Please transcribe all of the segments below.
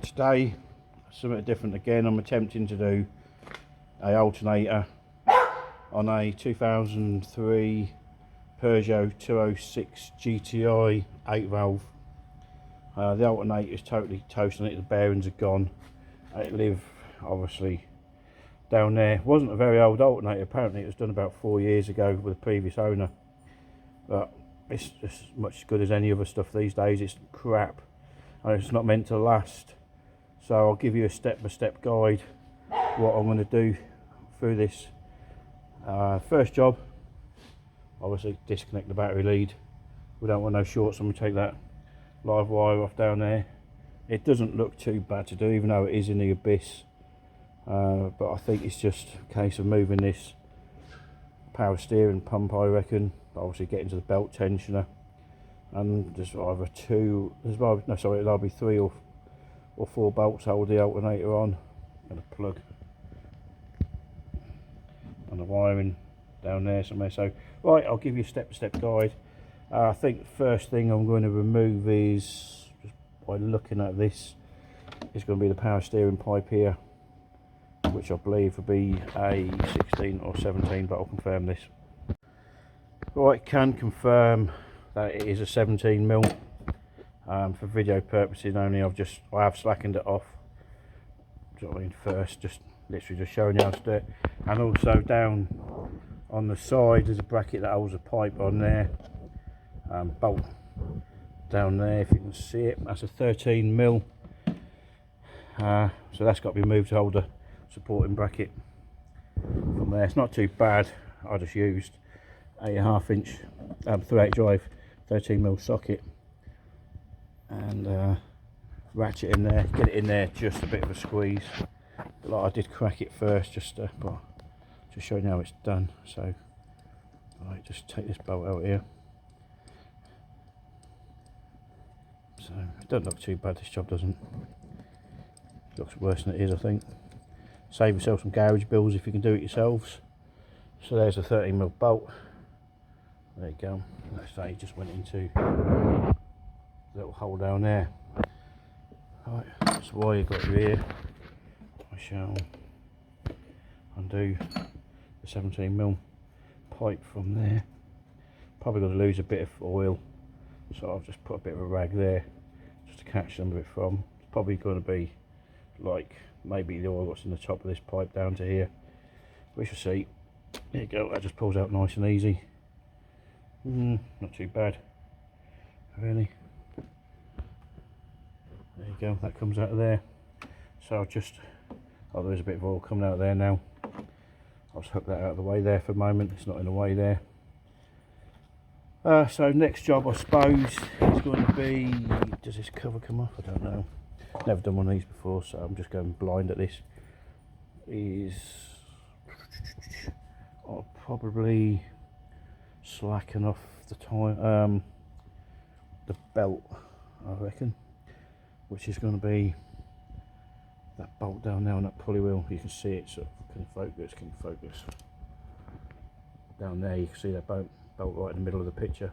Today, something different again. I'm attempting to do a alternator on a 2003 Peugeot 206 GTI 8 valve. The alternator is totally toast on it, the bearings are gone. It lived obviously down there. It wasn't a very old alternator, apparently it was done about 4 years ago with the previous owner. But it's just as much good as any other stuff these days. It's crap and it's not meant to last. So I'll give you a step-by-step guide what I'm going to do through this. First job, obviously disconnect the battery lead. We don't want no shorts, so I'm going to take that live wire off down there. It doesn't look too bad to do, even though it is in the abyss. But I think it's just a case of moving this power steering pump, I reckon. Obviously getting to the belt tensioner, and there's either there'll be 3 or 4 bolts hold the alternator on, and a plug and the wiring down there somewhere. So right, I'll give you a step-by-step guide. I think the first thing I'm going to remove is, just by looking at this, is going to be the power steering pipe here, which I believe will be a 16 or 17, but I'll confirm this. Right, can confirm that it is a 17mm. For video purposes only, I have slackened it off. Do you know what I mean? First, literally just showing you how to do it. And also down on the side there's a bracket that holds a pipe on there. Bolt down there, if you can see it. That's a 13mm. So that's got to be moved to hold the supporting bracket from there. It's not too bad. I just used a 1/2 inch 3/8 drive 13mm socket and ratchet in there, get it in there, just a bit of a squeeze. But like I did crack it first, just showing you how it's done. So right, just take this bolt out here. So it doesn't look too bad, this job doesn't. It looks worse than it is, I think. Save yourself some garage bills if you can do it yourselves. So there's a 13mm bolt. There you go. Let's say it just went into a little hole down there. Right, that's the wire you got here. I shall undo the 17mm pipe from there. Probably going to lose a bit of oil, so I've just put a bit of a rag there just to catch some of it from. It's probably going to be like maybe the oil that's in the top of this pipe down to here. We shall see. There you go, that just pulls out nice and easy. Not too bad, really. There you go, that comes out of there. So I'll just, there's a bit of oil coming out of there now. I'll just hook that out of the way there for a moment, it's not in the way there. So next job, I suppose, is going to be, does this cover come off? I don't know. Never done one of these before, so I'm just going blind at this. I'll probably slacken off the time, the belt, I reckon, which is going to be that bolt down there on that pulley wheel. You can see it, so can focus down there. You can see that bolt right in the middle of the picture.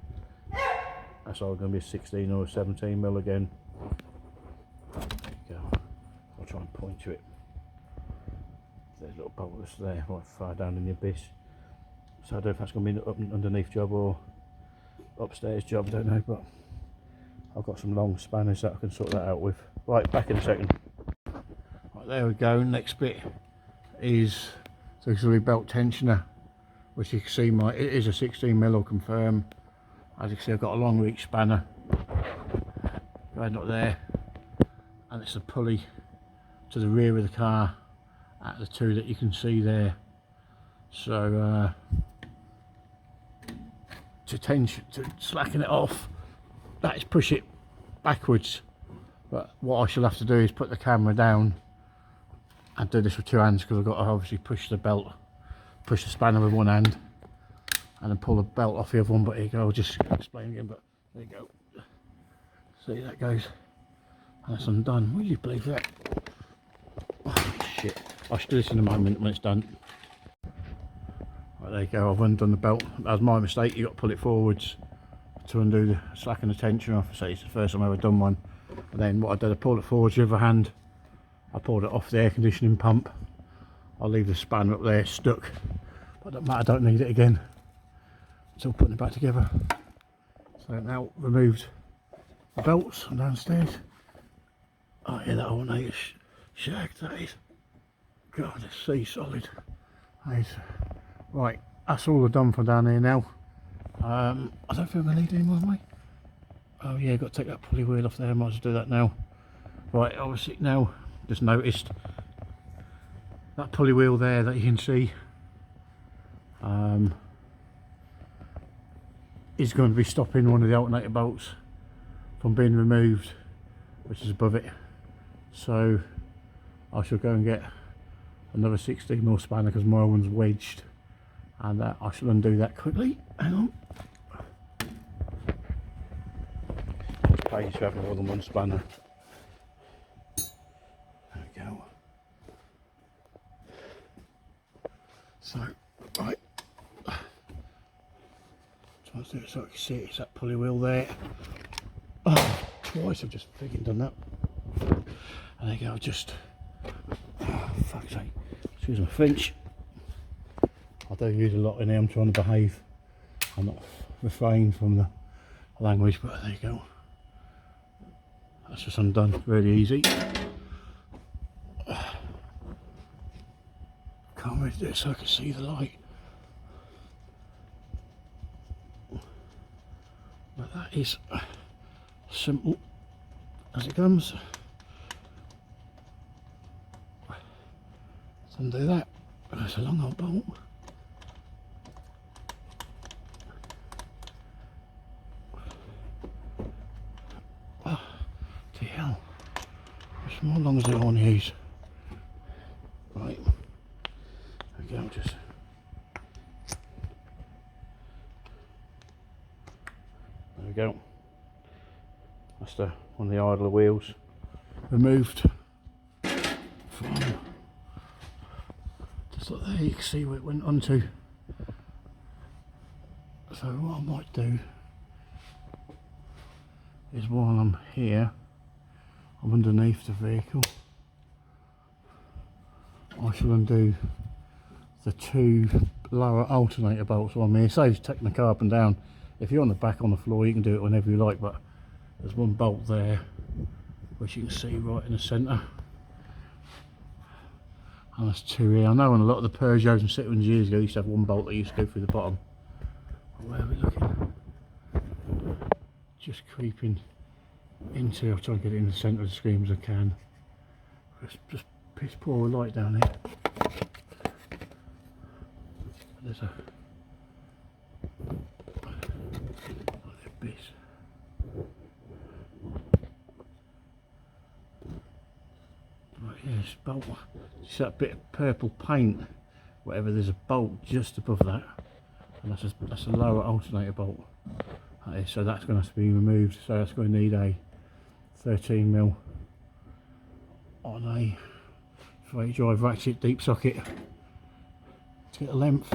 That's either going to be a 16 or a 17mm again. There you go. I'll try and point to it. There's a little bolt that's there, right far down in the abyss. So I don't know if that's going to be an up and underneath job or upstairs job, I don't know, but I've got some long spanners that I can sort that out with. Right, back in a second. Right, there we go. Next bit is the auxiliary belt tensioner, which you can see it is a 16mm, I'll confirm. As you can see, I've got a long reach spanner right up there, and it's a pulley to the rear of the car at the 2 that you can see there. So to slacken it off, that is push it backwards. But what I shall have to do is put the camera down and do this with 2 hands, because I've got to obviously push the spanner with 1 hand and then pull the belt off the other one. But here you go, I'll just explain again, but there you go. See, that goes, and that's undone. Will you believe that? Oh shit, I'll do this in a moment when it's done. Right, there you go, I've undone the belt. That was my mistake. You've got to pull it forwards to undo the slacken the tension off. So it's the first time I've ever done one. And then what I did, I pulled it forwards the other hand, I pulled it off the air conditioning pump. I'll leave the spanner up there stuck, but it doesn't matter, I don't need it again. Still putting it back together. So now removed the belts from downstairs. Oh yeah, that alternator shag, that is. God, it's sea solid. Right, that's all I've done for down here now. I don't think I'm going to need any more, mate. Oh yeah, got to take that pulley wheel off there, might as well do that now. Right, obviously now, just noticed that pulley wheel there that you can see is going to be stopping one of the alternator bolts from being removed, which is above it. So I shall go and get another 16mm spanner because my one's wedged, and I shall undo that quickly. Hang on. It's paid to have more than one spanner. There we go. So, right. Trying to do it so I can see it. It's that pulley wheel there. Oh, twice I've just freaking done that. And there you go, just, oh, fuck's sake, excuse my French. I do use a lot in here, I'm trying to behave. I'm not refrain from the language, but there you go. That's just undone, really easy. Can't really do it so I can see the light. But that is simple as it comes. Undo that. That's a long old bolt. Oh, to hell. It's more long as I want to use. Right. There we go, just. There we go. That's one of the idler wheels removed from. So there you can see where it went onto. So what I might do is, while I'm here, I'm underneath the vehicle, I shall undo the two lower alternator bolts on me. It saves taking the car up and down. If you're on the back on the floor, you can do it whenever you like, but there's one bolt there which you can see right in the centre. And that's two here. I know on a lot of the Peugeots and Citroens years ago, they used to have one bolt that used to go through the bottom. Where are we looking? Just creeping into, I'll try and get it in the centre of the screen as I can. Just piss poor light down here. There's a bit. Right, yes, bolt. See that bit of purple paint, whatever, there's a bolt just above that, and that's a lower alternator bolt. That is, so that's going to have to be removed, so that's going to need a 13mm on a 3/8 drive ratchet deep socket to get the length,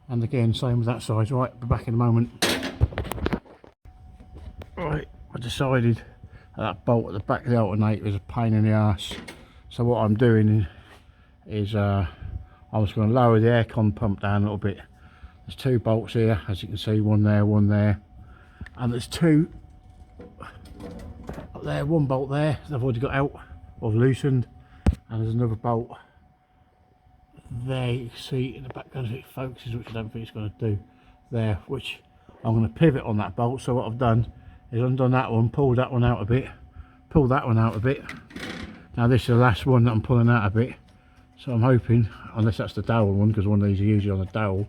and again same with that size. Right, be back in a moment. Right, I decided that bolt at the back of the alternator is a pain in the arse. So what I'm doing is I'm just going to lower the aircon pump down a little bit. There's two bolts here, as you can see, one there, and there's two up there, one bolt there that I've already got out or loosened, and there's another bolt there, you can see in the background if it focuses, which I don't think it's going to do there, which I'm going to pivot on that bolt. So what I've done is undone that one, pulled that one out a bit, pulled that one out a bit. Now this is the last one that I'm pulling out a bit, so I'm hoping, unless that's the dowel one, because one of these are usually on the dowel,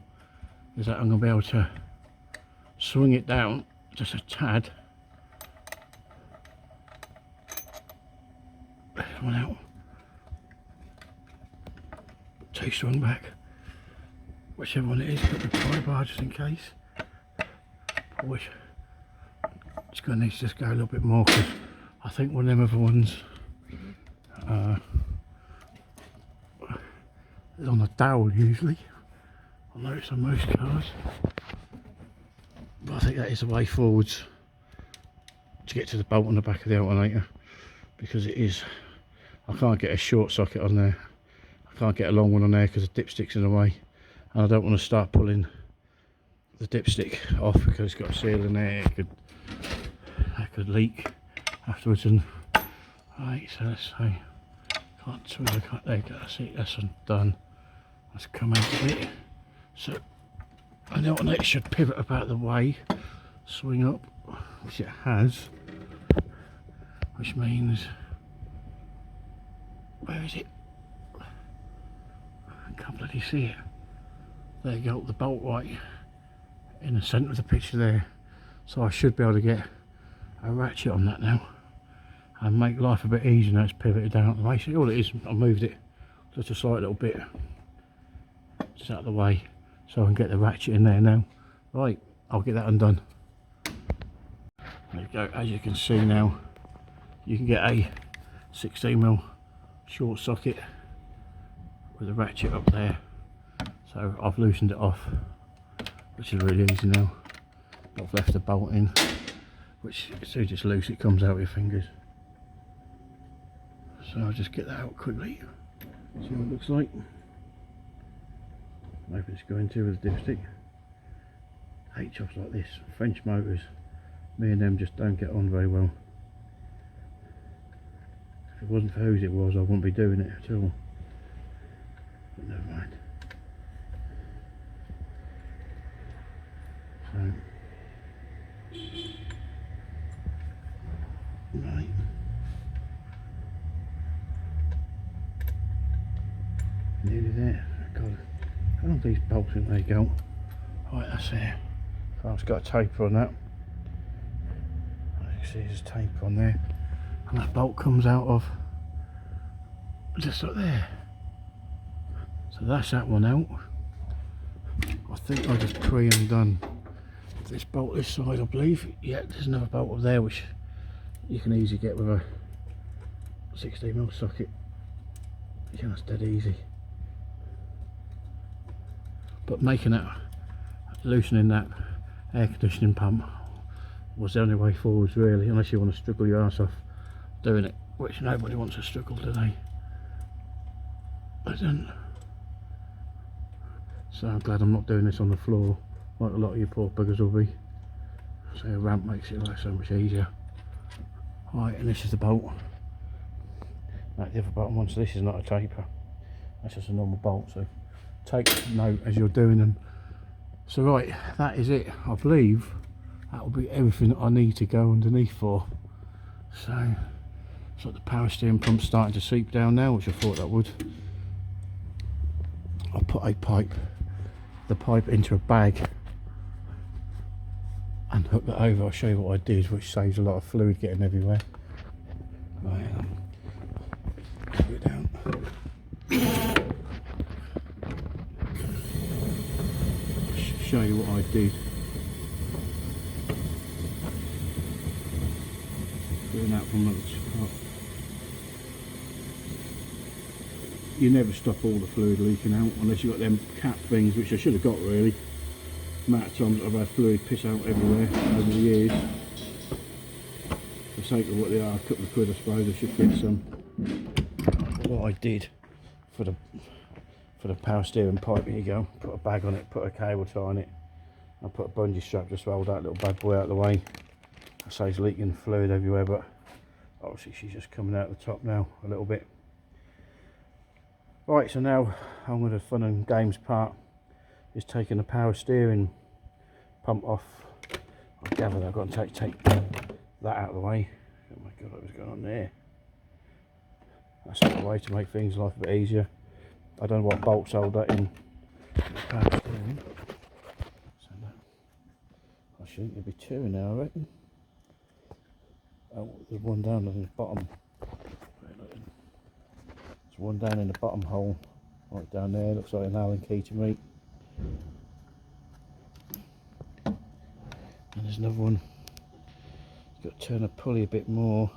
is that I'm going to be able to swing it down just a tad. There's one out. Two swung back. Whichever one it is, put the pry bar just in case. I wish it's going to need to just go a little bit more, because I think one of them other ones is on a dowel usually. I know it's on most cars, but I think that is the way forwards. to get to the bolt on the back of the alternator, because it is, I can't get a short socket on there, I can't get a long one on there because the dipstick's in the way, and I don't want to start pulling the dipstick off because it's got a seal in there. That could leak afterwards. And right, so let's say there you go, that's it, that's done. Let's come out a bit, so I know it should pivot about the way, swing up, which it has, which means, where is it? I can't bloody see it. There you go, the bolt right in the centre of the picture there. So I should be able to get a ratchet on that now and make life a bit easier. Now it's pivoted down at the way. So all it is, I moved it just a slight little bit just out of the way so I can get the ratchet in there now. Right, I'll get that undone. There you go, as you can see now, you can get a 16mm short socket with a ratchet up there. So I've loosened it off, which is really easy now. I've left the bolt in, which as soon as it's loose it comes out with your fingers. So I'll just get that out quickly, see what it looks like. Maybe it's going to with a dipstick. I hate jobs like this, French motors, me and them just don't get on very well. If it wasn't for whose it was, I wouldn't be doing it at all. But never mind. So, right. Nearly there. God, how long these bolts in they go? Right, that's there. So I've just got a taper on that. As you can see, there's a taper on there, and that bolt comes out of just up there. So that's that one out. I think I just pre-undone this bolt this side, I believe. Yeah, there's another bolt up there which you can easily get with a 16mm socket. Yeah, that's dead easy. But making that, loosening that air conditioning pump was the only way forwards really, unless you want to struggle your ass off doing it, which nobody wants to struggle today. I don't. So I'm glad I'm not doing this on the floor like a lot of you poor buggers will be. So a ramp makes it like so much easier. Right, and this is the bolt. Like the other bottom one, so this is not a taper. That's just a normal bolt, so take note as you're doing them. So right, that is it. I believe that will be everything that I need to go underneath for. So it's like the power steering pump's starting to seep down now, which I thought that would. I'll put the pipe into a bag and hook that over. I'll show you what I did, which saves a lot of fluid getting everywhere. Right, put it down. Show you what I did. Doing that from the top. You never stop all the fluid leaking out unless you've got them cap things, which I should have got really. The amount of times I've had fluid piss out everywhere over the years. For the sake of what they are, a couple of quid I suppose, I should get some. What I did for the power steering pipe, here you go, put a bag on it, put a cable tie on it, and put a bungee strap just to hold that little bad boy out of the way. I say it's leaking fluid everywhere, but obviously she's just coming out the top now a little bit. Right, so now I'm going to fun and games part is taking the power steering pump off. I gather that I've got to take that out of the way. Oh my god, what was going on there? That's out of the way to make things life a bit easier. I don't know what bolts hold that in the power steering. So I think there'll be two in there, I reckon. Oh, there's one down in the bottom. There's one down in the bottom hole, right down there. Looks like an Allen key to me. And there's another one. Got to turn the pulley a bit more.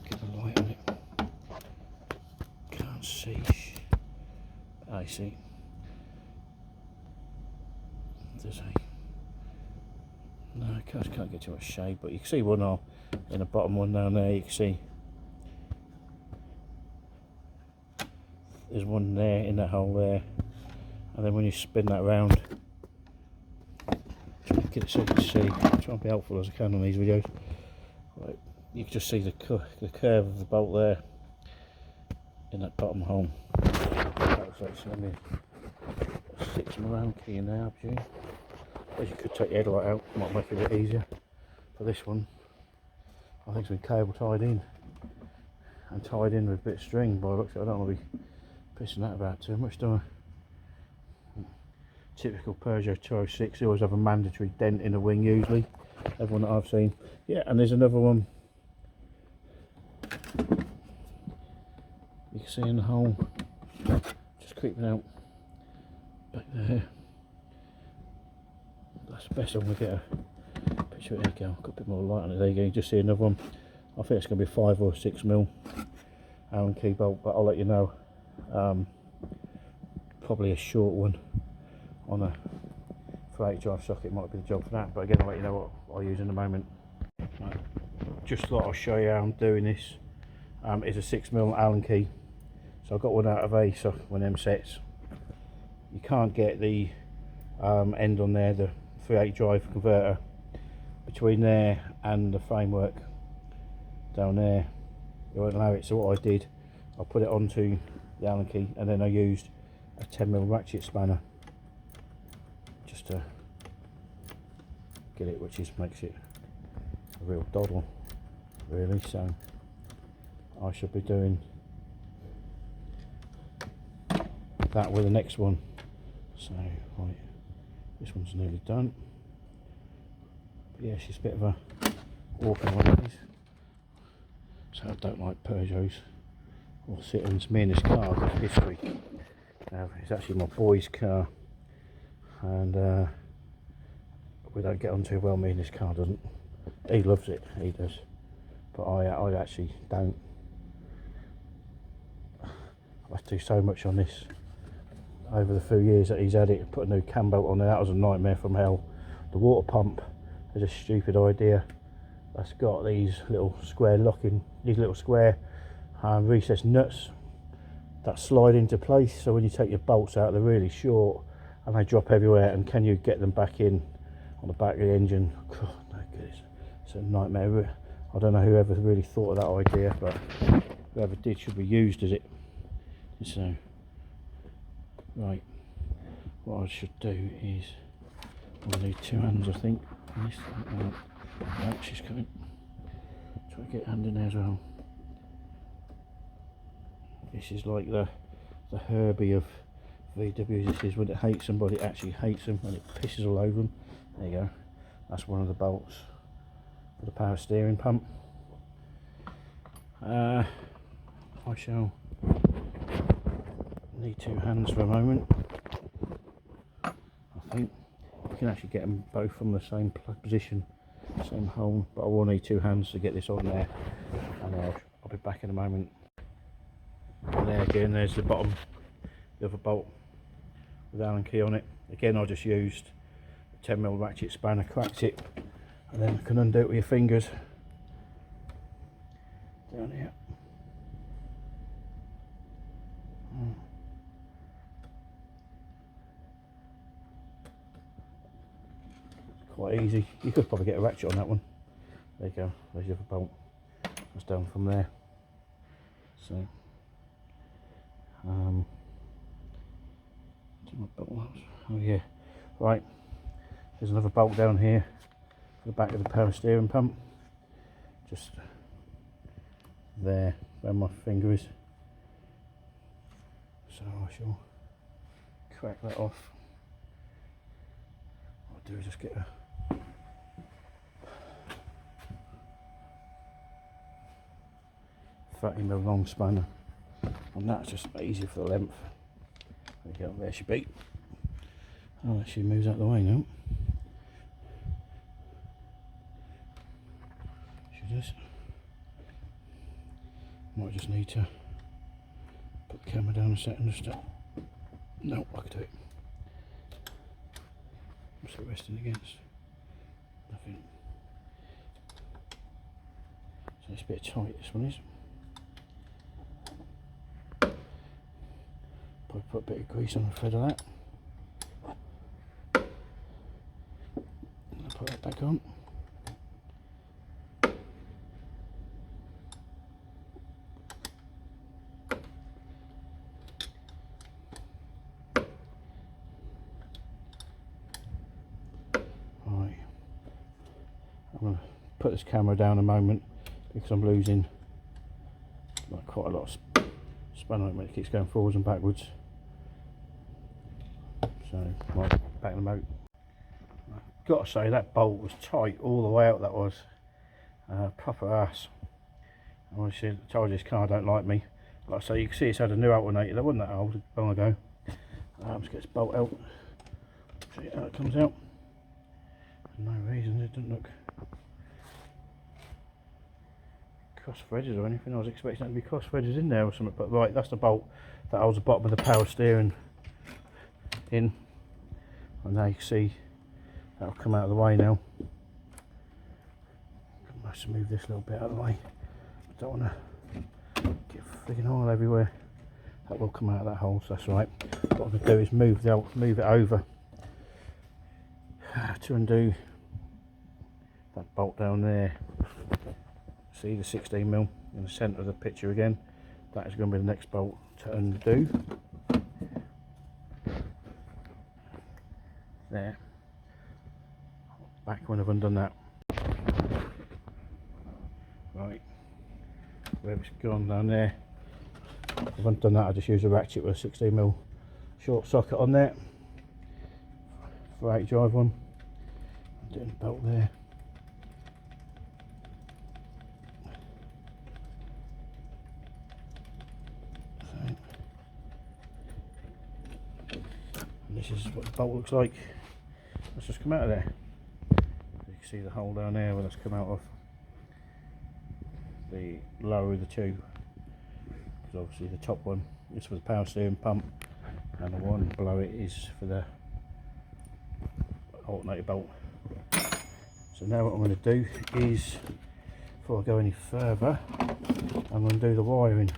Get the light on it. Can't see. I see. There's a. No, can't get too much shade, but you can see one in the bottom one down there. You can see there's one there in that hole there, and then when you spin that round, try to get it so you can see. I'm trying to be helpful as I can on these videos. Right, you can just see the curve of the bolt there in that bottom hole. So let me 6mm Allen key in there, I presume. As you could take the headlight out, might make it a bit easier. For this one, I think it's been cable tied in, and tied in with a bit of string. By the looks of it, I don't want to be pissing that about too much, do I? Typical Peugeot 206, they always have a mandatory dent in the wing usually. Everyone that I've seen. Yeah, and there's another one. You can see in the hole, just creeping out back there. That's the best I'm going to get a picture of it. There you go. Got a bit more light on it. There you go. You just see another one. I think it's going to be a 5 or 6mm Allen key bolt, but I'll let you know. Probably a short one on a 3/8 drive socket might be the job for that, but again I'll let you know what I'll use in a moment. Right. Just thought I'll show you how I'm doing this. It's a 6mm Allen key, so I got one out of a socket, one of them sets. You can't get the end on there, the 3/8 drive converter, between there and the framework down there. It won't allow it, so what I did, I put it onto the Allen key, and then I used a 10mm ratchet spanner just to get it, which makes it a real doddle really. So I should be doing that with the next one. So right, this one's nearly done, but yeah, she's a bit of a awkward one of these. So I don't like Peugeots or sit-ins. Me in this car I've got history. Now it's actually my boy's car, and we don't get on too well. Me in this car doesn't. He loves it, he does, but I actually don't. I've had to do so much on this over the few years that he's had it. Put a new cam belt on there, that was a nightmare from hell. The water pump is a stupid idea. That's got these little square locking, these little square recessed nuts that slide into place, so when you take your bolts out they're really short and they drop everywhere, and can you get them back in on the back of the engine? God, no good. It's a nightmare. I don't know whoever really thought of that idea, but whoever did should be used as it. So right, what I should do is I'll need 2 hands, I think, on this. Oh, she's coming. Try to get a hand in there as well. This is like the Herbie of VWs. This is when it hates somebody, it actually hates them, and it pisses all over them. There you go. That's one of the bolts for the power steering pump. I shall need 2 hands for a moment. I think you can actually get them both from the same position, same hole, but I will need 2 hands to get this on there, and I'll be back in a moment. And there again, there's the bottom, the other bolt with the Allen key on it. Again, I just used a 10mm ratchet spanner, cracked it, and then you can undo it with your fingers down here. It's quite easy. You could probably get a ratchet on that one. There you go, there's the other bolt. That's down from there. So oh yeah, right, there's another bolt down here for the back of the power steering pump, just there where my finger is, so I shall crack that off. What I'll do is just get a $30mm long spanner, and that's just easier for the length. There you go, there she be. Oh, she moves out of the way now. She does. Might just need to put the camera down a second just to... No, I could do it. What's it resting against? Nothing. So it's a bit tight, this one is. Probably put a bit of grease on the thread of that. And I'll put that back on. Right. I'm going to put this camera down a moment because I'm losing like quite a lot of span on it when it keeps going forwards and backwards. So, right, back in the moat. I've got to say that bolt was tight all the way out. That was proper ass. Obviously, I told you this car don't like me. Like I say, you can see it's had a new alternator. That wasn't that old, long ago. Let's get this bolt out. See how it comes out. For no reason, it doesn't look cross-threaded or anything. I was expecting it to be cross-threaded in there or something. But right, that's the bolt that holds the bottom of the power steering in. And now you can see that'll come out of the way now. I must move this little bit out of the way. I don't want to get frigging oil everywhere. That will come out of that hole, so that's right. What I'm going to do is move it over to undo that bolt down there. See the 16mm in the centre of the picture again. That is going to be the next bolt to undo. There. Back when I've undone that. Right. Where it's gone down there. I've undone that. I just use a ratchet with a 16mm short socket on there. For 8 drive one. I'm doing the bolt there. This is what the bolt looks like. Let's just come out of there. You can see the hole down there where that's come out of. The lower of the two, because obviously the top one is for the power steering pump, and the one below it is for the alternator bolt. So now what I'm going to do is, before I go any further, I'm going to do the wiring,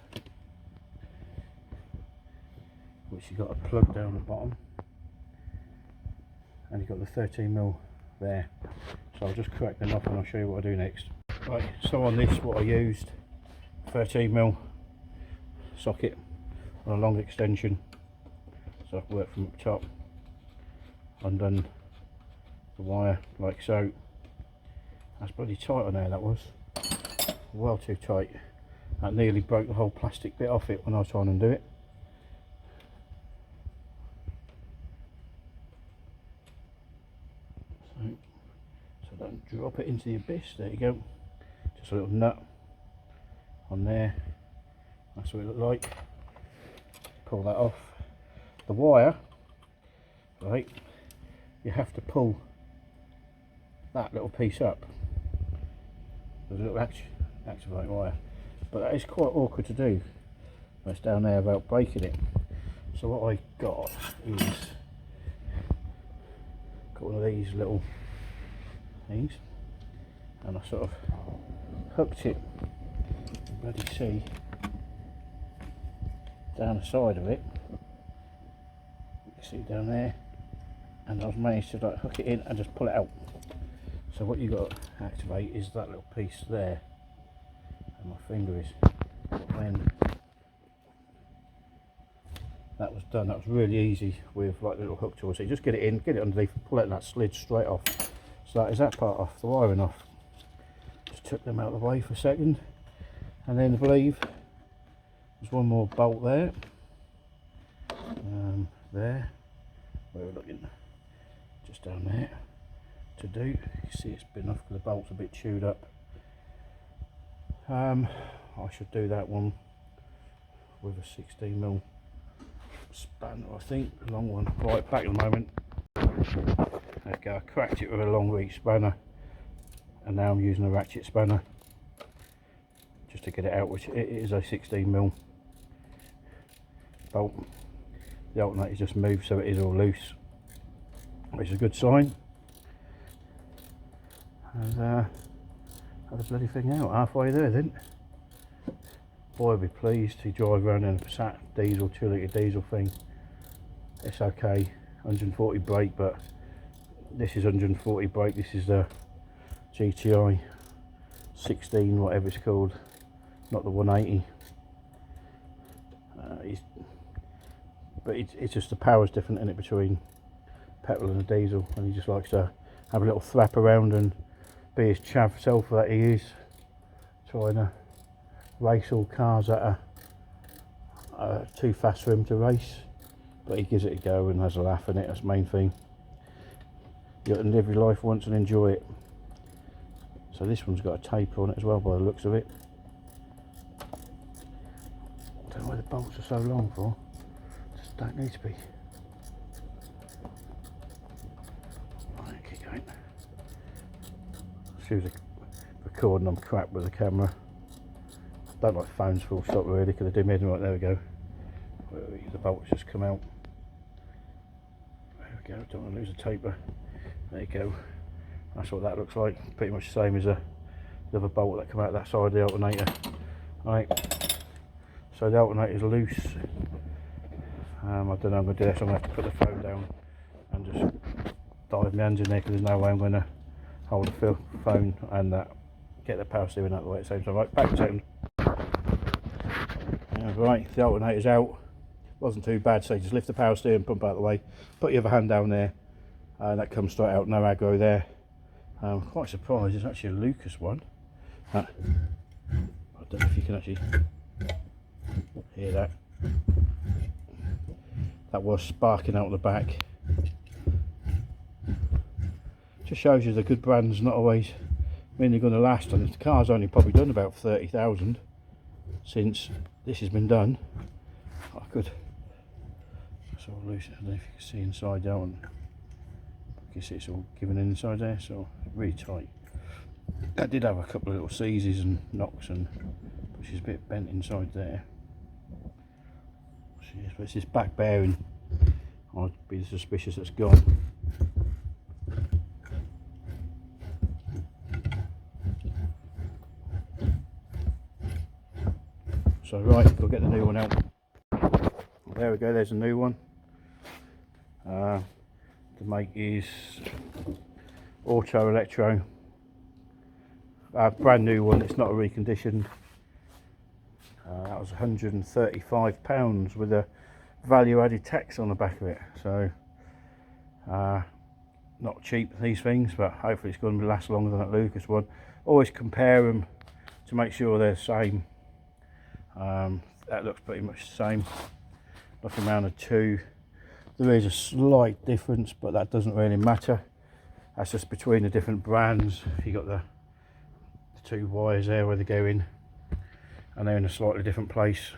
which you've got a plug down the bottom. And you've got the 13mm there, so I'll just crack them off and I'll show you what I do next. Right, so on this, what I used, 13mm socket on a long extension, so I've worked from up top, undone the wire like so. That's bloody tight on there, that was well too tight. That nearly broke the whole plastic bit off it when I was trying to undo it. So don't drop it into the abyss. There you go. Just a little nut on there. That's what it looked like. Pull that off. The wire, right, you have to pull that little piece up. There's a little activate wire, but that is quite awkward to do when it's down there without breaking it. So what I got is one of these little things, and I sort of hooked it, ready to see, down the side of it. You can see down there, and I've managed to like hook it in and just pull it out. So what you got to activate is that little piece there, and my finger is. When that was done, that was really easy with like the little hook tool. So you just get it in, get it underneath, pull it, and that slid straight off. So that is that part off, the wiring off. Just took them out of the way for a second, and then I believe there's one more bolt there. There, where we're looking, just down there to do. You can see it's been off because the bolt's a bit chewed up. I should do that one with a 16mm spanner, I think, a long one. Right, back in a moment. There we go, I cracked it with a long reach spanner, and now I'm using a ratchet spanner just to get it out, which it is a 16mm bolt. The alternator just moved, so it is all loose, which is a good sign. and have the bloody thing out halfway there then. Boy will be pleased to drive around in a Passat diesel, 2 litre diesel thing. It's okay, 140 brake, but this is 140 brake, this is the GTI 16, whatever it's called, not the 180. But it's just the power's different in it between petrol and a diesel, and he just likes to have a little thrap around and be his chav self that he is, trying to race all cars that are too fast for him to race, but he gives it a go and has a laugh in it. That's the main thing. You got to live your life once and enjoy it. So this one's got a taper on it as well by the looks of it. I don't know why the bolts are so long for, just don't need to be. Right, keep going. She was recording, I'm crap with the camera. Don't like phones full stop really, because they do me in. Right, there we go. The bolts just come out. There we go, don't want to lose a taper. There you go. That's what that looks like. Pretty much the same as the other bolt that come out that side of the alternator. Right. So the alternator's loose. I don't know, I'm going to do this. I'm going to have to put the phone down and just dive my hands in there, because there's no way I'm going to hold the phone and get the power steering out of the way at the same time. Right, back to right, the alternator's out. Wasn't too bad, so just lift the power steering pump out of the way, put your other hand down there, and that comes straight out, no aggro there. I'm quite surprised, it's actually a Lucas one. I don't know if you can actually hear that. That was sparking out the back. Just shows you the good brands not always mean they're going to last, and the car's only probably done about 30,000 since this has been done. Oh, good. That's all loose. I don't know if you can see inside that one. I guess it's all given in inside there, so really tight. That did have a couple of little seizes and knocks, and but she's a bit bent inside there. She is, but it's this back bearing. I'd be suspicious it's gone. So right, we'll get the new one out. There we go, there's a new one. The make is Auto Electro. Brand new one, it's not a reconditioned. That was £135 with a value added tax on the back of it. So not cheap, these things, but hopefully it's going to last longer than that Lucas one. Always compare them to make sure they're the same. That looks pretty much the same. Looking around the two, there is a slight difference, but that doesn't really matter. That's just between the different brands. You got the two wires there where they go in, and they're in a slightly different place,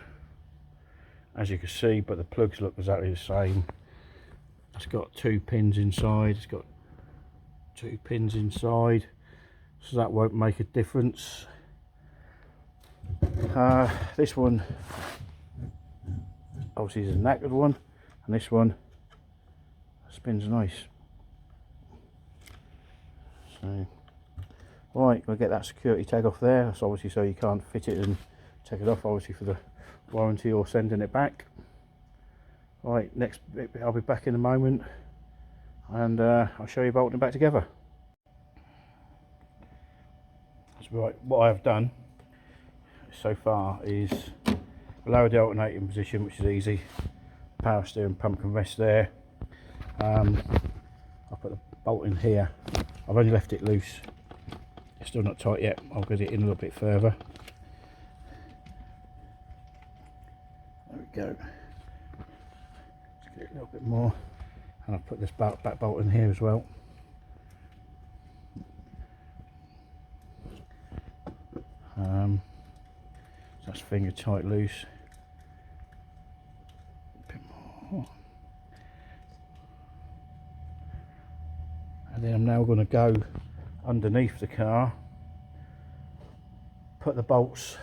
as you can see, but the plugs look exactly the same. It's got 2 pins inside, it's got 2 pins inside, so that won't make a difference. This one obviously is a knackered one, and this one spins nice. So right, we'll get that security tag off there. That's obviously so you can't fit it and take it off, obviously for the warranty or sending it back. Right, next bit I'll be back in a moment, and I'll show you bolting it back together. That's right, what I've done so far is lower the alternator in position, which is easy. Power steering pump can rest there. I'll put the bolt in here. I've only left it loose, it's still not tight yet. I'll get it in a little bit further. There we go. Let's get it a little bit more, and I'll put this back bolt in here as well. So that's finger tight loose. A bit more. And then I'm now going to go underneath the car, put the bolts,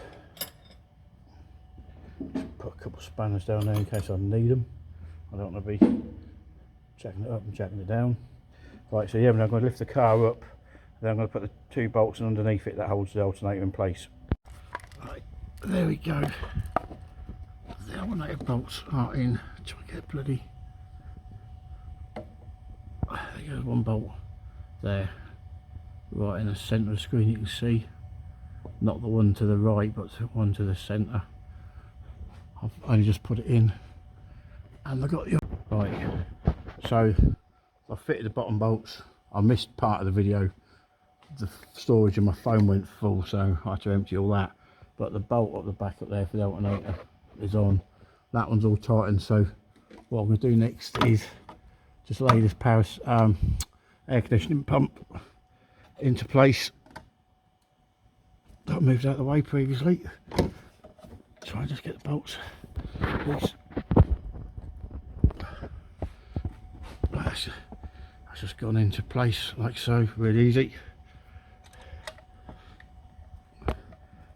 put a couple of spanners down there in case I need them. I don't want to be jacking it up and jacking it down. Right, so yeah, I'm now going to lift the car up Then I'm going to put the 2 bolts underneath it that holds the alternator in place. Right, there we go. The alternator bolts are in. Try and get bloody. There goes one bolt there, right in the centre of the screen. You can see, not the one to the right, but the one to the centre. I've only just put it in, and I got the right. So I fitted the bottom bolts. I missed part of the video. The storage of my phone went full, so I had to empty all that. But the bolt up the back up there for the alternator is on. That one's all tightened. So what I'm going to do next is just lay this power air conditioning pump into place. That moved out of the way previously. Try and just get the bolts loose. That's just gone into place like so, really easy.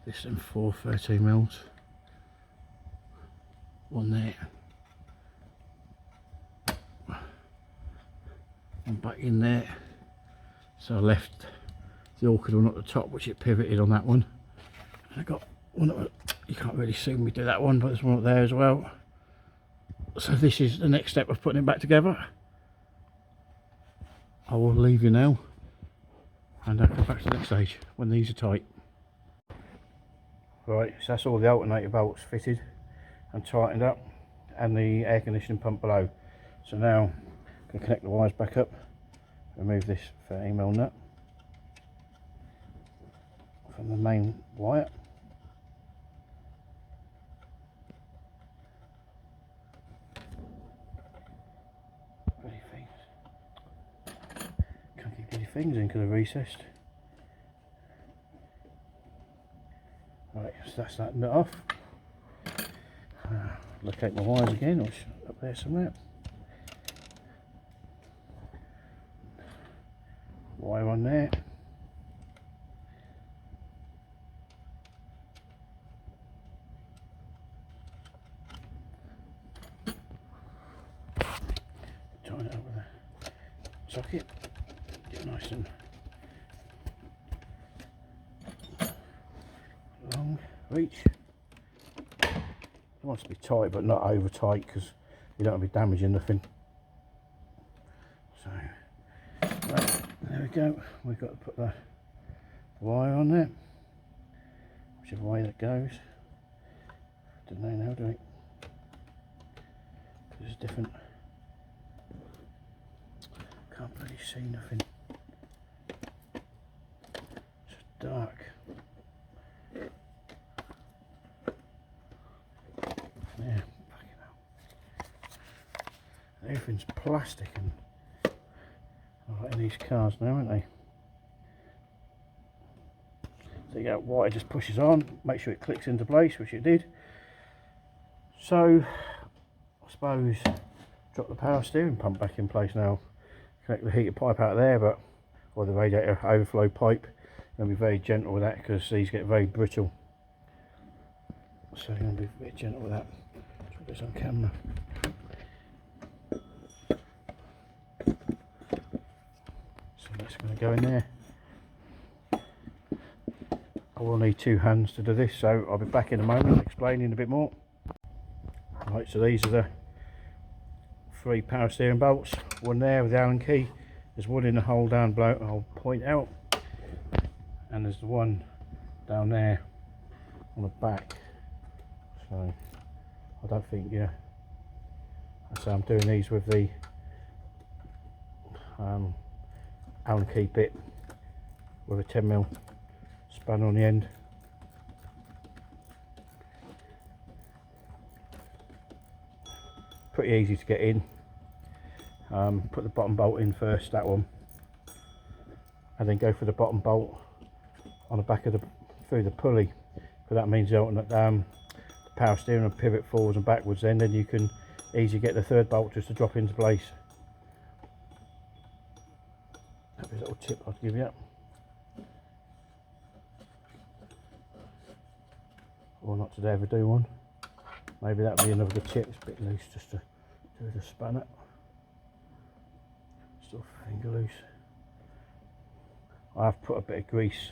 This and 4 13mm. One there. And back in there. So I left the orchid one at the top, which it pivoted on that one. And I got one up, you can't really see me do that one, but there's one up there as well. So this is the next step of putting it back together. I will leave you now and I'll go back to the next stage when these are tight. Right, so that's all the alternator bolts fitted and tightened up, and the air conditioning pump below. So now I'm going to connect the wires back up, remove this 13mm nut from the main wire. Bloody things. Can't keep bloody things in because they're recessed. Right, so that's that nut off. Locate my wires again, or up there somewhere. Wire on there. Tighten it up with a socket. Get nice and long reach. It wants to be tight but not over tight because you don't want to be damaging nothing. So right, there we go. We've got to put the wire on there, whichever way that goes. Don't know now, do we? Because it's different. Can't really see nothing. It's dark. Yeah, fucking hell. Everything's plastic and like in these cars now, aren't they? So you got wire just pushes on, make sure it clicks into place, which it did. So I suppose drop the power steering pump back in place now. Connect the heater pipe out there, but or the radiator overflow pipe. Going to be very gentle with that because these get very brittle. So I'm going to be very gentle with that. Try this on camera. So that's going to go in there. I will need 2 hands to do this, so I'll be back in a moment explaining a bit more. Right, so these are the 3 power steering bolts. One there with the Allen key. There's one in the hole down below, I'll point out. And there's the one down there on the back. So I don't think, yeah. So I'm doing these with the Allen key bit with a 10mm spanner on the end. Pretty easy to get in. Put the bottom bolt in first, that one, and then go for the bottom bolt on the back of the through the pulley, because that means the power steering will pivot forwards and backwards. Then you can easily get the 3rd bolt just to drop into place. That'd be a little tip I'd give you. Or not to ever do one. Maybe that'd be another good tip. It's a bit loose just to do the spanner. Still finger loose. I've put a bit of grease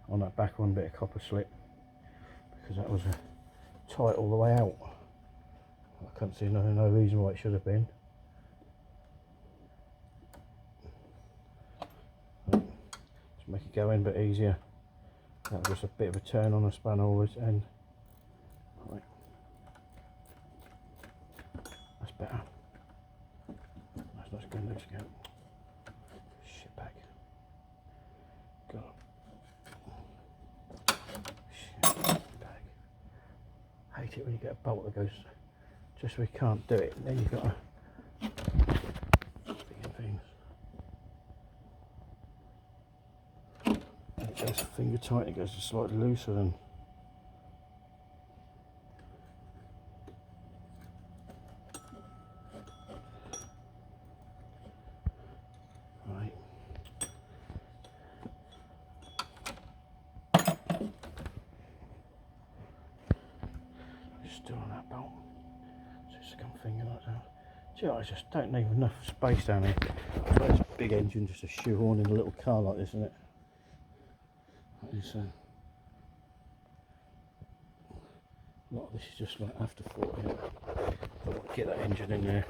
on that back one, bit of copper slip, because that was tight all the way out. I can't see no reason why it should have been. Just make it go in a bit easier. That was just a bit of a turn on the spanner all this end. Right. That's better. That's going loose again. Shit back. God. Shit back. Hate it when you get a bolt that goes just so we can't do it. And then you've got to things. And it goes finger tight. It goes just slightly looser than. Still on that bolt, so it's a finger like that. Gee, I just don't need enough space down here. It's a big engine just to shoehorn in a little car like this, isn't it? A lot of this is just like afterthought. Get that engine in there,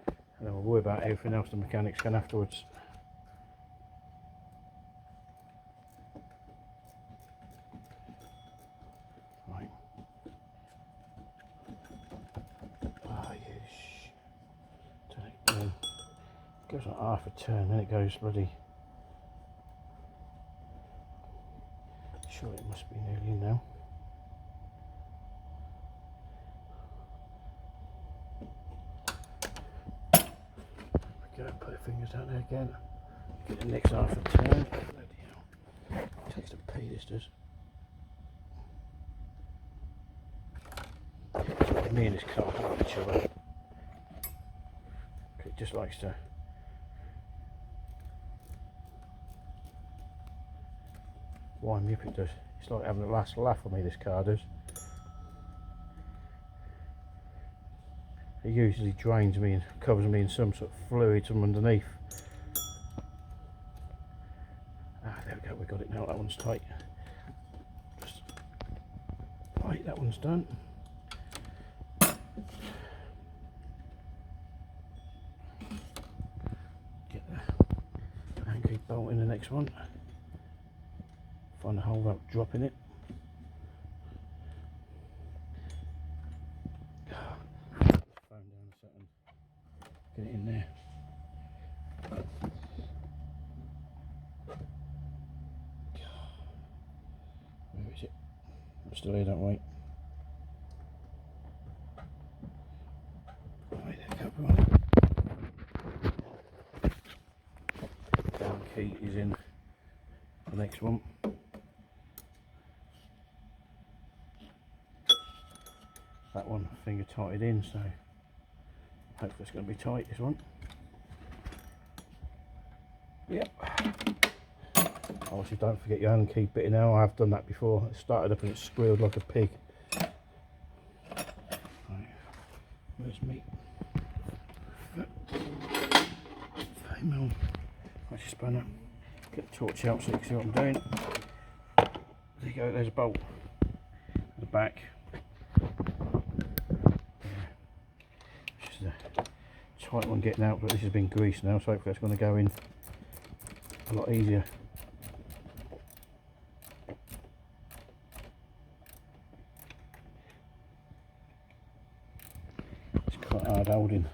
and then we'll worry about everything else the mechanics can afterwards. Goes like half a turn, then it goes bloody. Sure, it must be nearly in now. Go, put the fingers out there again. Get the next half a turn. Bloody hell. It takes a pee, this does. Me and this car love each other. It just likes to. Wind me up, it does. It's like having a last laugh on me, this car does. It usually drains me and covers me in some sort of fluid from underneath. Ah, there we go, we got it now. That one's tight. Just, right, that one's done. Get the anchor bolt in the next one. Find a hole without dropping it. Phone down a second. Get it in there. Where is it? I'm still here, don't wait. Right, there we go, everyone. Down key is in the next one. That one finger tighted in, so hopefully it's going to be tight, this one. Yep. Obviously don't forget your Allen key bit now. I have done that before. It started up and it squealed like a pig. Right. Where's me? 30mm. That's your spanner. Get the torch out so you can see what I'm doing. There you go, there's a bolt at the back. Tight one getting out, but this has been greased now, so hopefully it's going to go in a lot easier. It's quite hard holding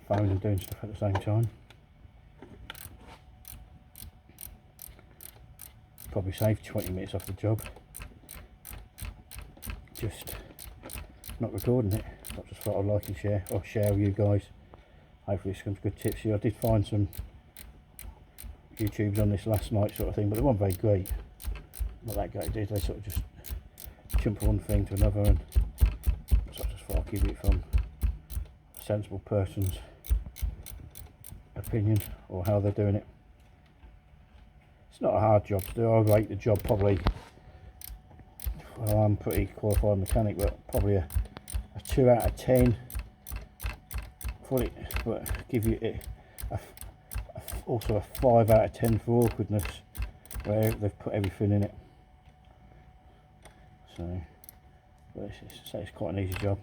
phone and doing stuff at the same time. Probably saved 20 minutes off the job. Just not recording it. I just thought I'd like and share with you guys. Hopefully it's some good tips here. I did find some YouTubes on this last night sort of thing, but they weren't very great. Not that great, did they? Sort of just jump from one thing to another, and so I just thought I'd give it from a sensible person's opinion or how they're doing it. It's not a hard job to do. I rate the job probably, well, I'm a pretty qualified mechanic, but probably a 2 out of 10. But give you also a 5 out of 10 for awkwardness, where they've put everything in it. So, but it's quite an easy job.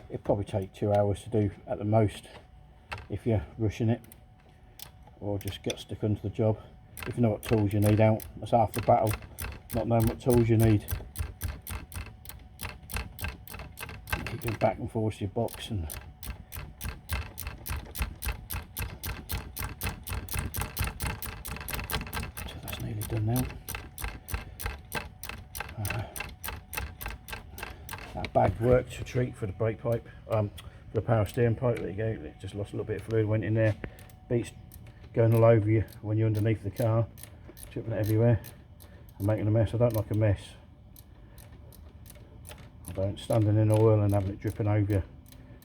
It'll probably take 2 hours to do at the most if you're rushing it, or just get stuck onto the job. If you know what tools you need out, that's half the battle, not knowing what tools you need. You keep going back and forth to your box, and so that's nearly done now. That bag worked a treat for the brake pipe, for the power steering pipe. There you go, it just lost a little bit of fluid, went in there. Beats going all over you when you're underneath the car, dripping it everywhere and making a mess. I don't like a mess. I don't. Standing in oil and having it dripping over you,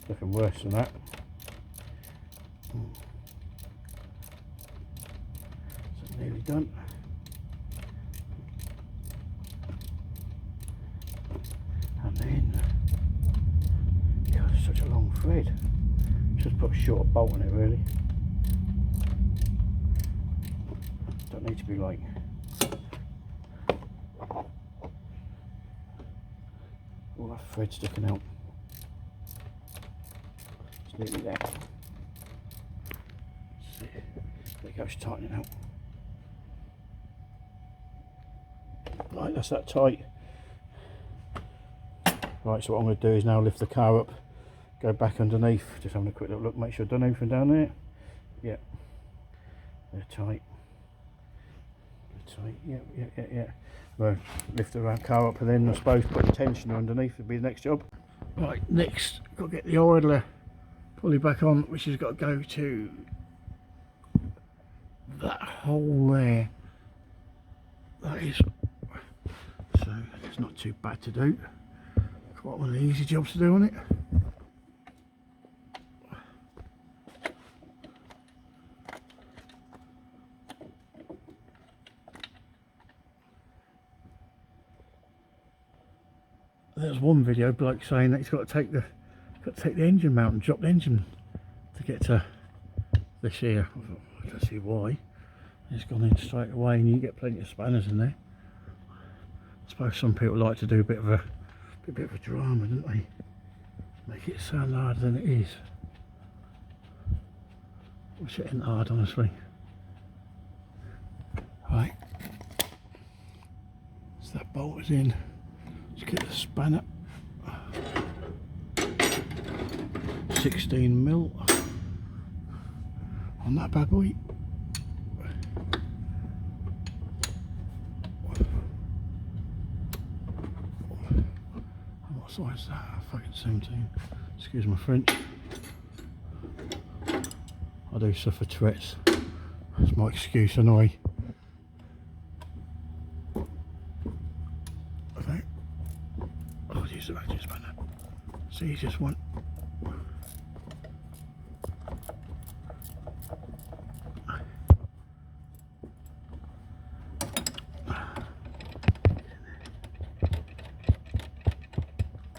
looking worse than that. So nearly done. And then, God, it's such a long thread. Just put a shorter bolt on it really. Don't need to be like all that thread sticking out. It's nearly there. See, there you go, just tighten it out. Right, that's that tight. Right, so what I'm going to do is now lift the car up, go back underneath, just having a quick little look, make sure I've done everything down there. Yeah, they're tight. They're tight, yeah. Well, lift the car up and then I suppose put the tensioner underneath would be the next job. Right, next, got to get the idler pulley back on, which has got to go to that hole there. That is, so it's not too bad to do. Quite one of the easy jobs to do on it. There's one video bloke saying that he's got to take the engine mount and drop the engine to get to this here. I thought, I don't see why. It's gone in straight away, and you get plenty of spanners in there. I suppose some people like to do a bit of a drama, don't they? Make it sound harder than it is. Which it ain't hard, honestly. Right. So that bolt is in. Let's get the spanner. 16mm on that bad boy. What size is that? Fucking 17. Excuse my French. I do suffer Tourette's. That's my excuse anyway. Okay. Oh, use the ratchet spanner. It's the easiest one.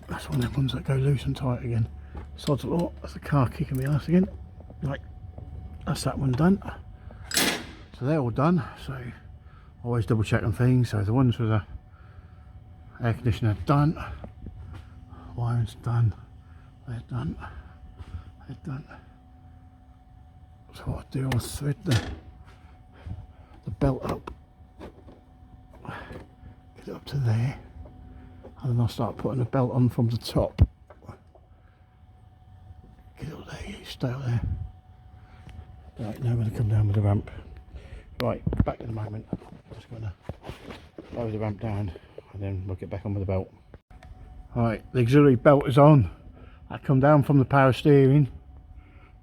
That's one of them ones that go loose and tight again. Sod's law, that's the car kicking me ass again. Right, that's that one done. So they're all done, so always double check on things. So the ones with the air conditioner done, wiring's done, they're done, they're done. So what I do, I'll thread the belt up, get it up to there, and then I'll start putting the belt on from the top. Get it up there, you stay up there. Right, now I'm going to come down with the ramp. Right, back in a moment. Just going to lower the ramp down and then we'll get back on with the belt. Right, the auxiliary belt is on. I come down from the power steering.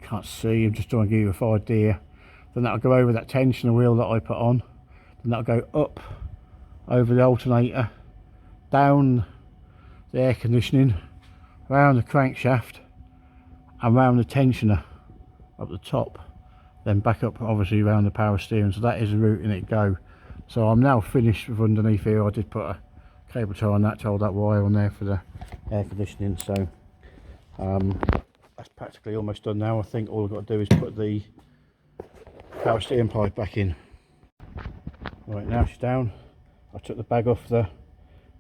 Can't see, I'm just trying to give you a rough idea. Then that'll go over that tensioner wheel that I put on. Then that'll go up over the alternator, down the air conditioning, around the crankshaft and around the tensioner up the top, then back up obviously around the power steering. So that is the route in it go. So I'm now finished with underneath here. I did put a cable tie on that to hold that wire on there for the air conditioning. So that's practically almost done now. I think all I've got to do is put the power steering pipe back in. Right, now she's down. I took the bag off the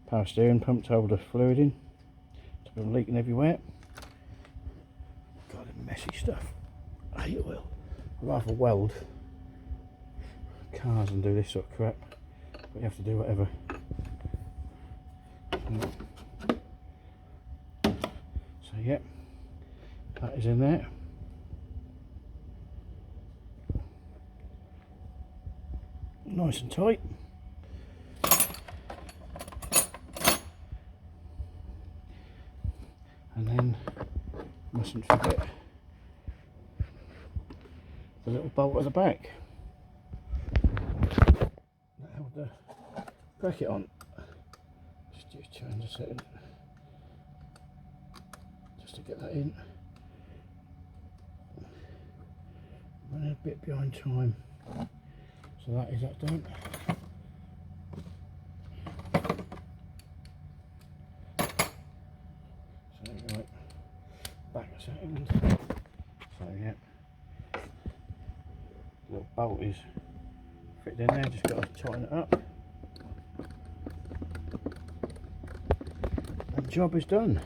power steering, pumped all the fluid in. It's been leaking everywhere. God, messy stuff. I hate oil. I'd rather weld cars and do this sort of crap, but you have to do whatever. So yeah, that is in there. Nice and tight. And then mustn't forget the little bolt at the back. That held the bracket on. Just change a second, just to get that in. Running a bit behind time, so that is that done. So right, back a second. So yeah, the little bolt is fitted in there. Just got to tighten it up. Job is done.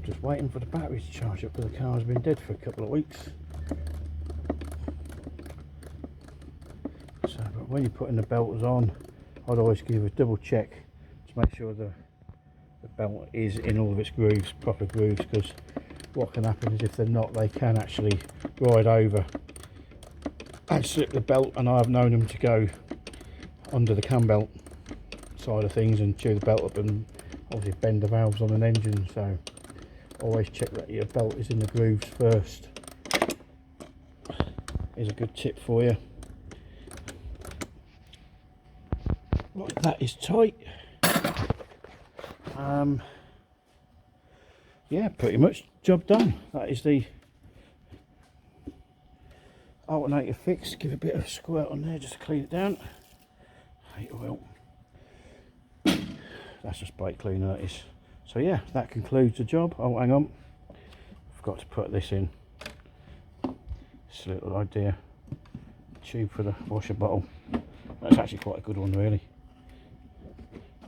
Just waiting for the battery to charge up because the car's been dead for a couple of weeks. So, but when you're putting the belts on, I'd always give a double check to make sure the belt is in all of its grooves, proper grooves, because what can happen is if they're not, they can actually ride over and slip the belt, and I've known them to go under the cam belt side of things and chew the belt up and obviously bend the valves on an engine. So always check that your belt is in the grooves first. Is a good tip for you. Right, that is tight. Yeah, pretty much job done. That is the alternator fixed. Give a bit of squirt on there just to clean it down. Hate oil. That's just brake cleaner, that is. So yeah, that concludes the job. Oh, hang on, forgot to put this in. It's a little idea tube for the washer bottle. That's actually quite a good one, really.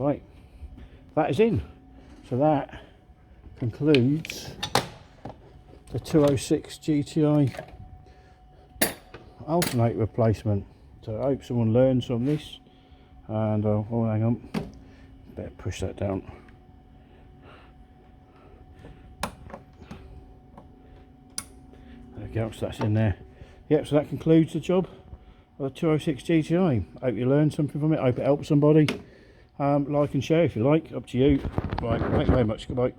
Right, that is in. So that concludes the 206 GTI alternator replacement. So I hope someone learns from this. And oh, hang on, better push that down. There we go, so that's in there. Yep, so that concludes the job of the 206 GTI. Hope you learned something from it. Hope it helps somebody. Like and share if you like, up to you. Right, thank you very much. Goodbye.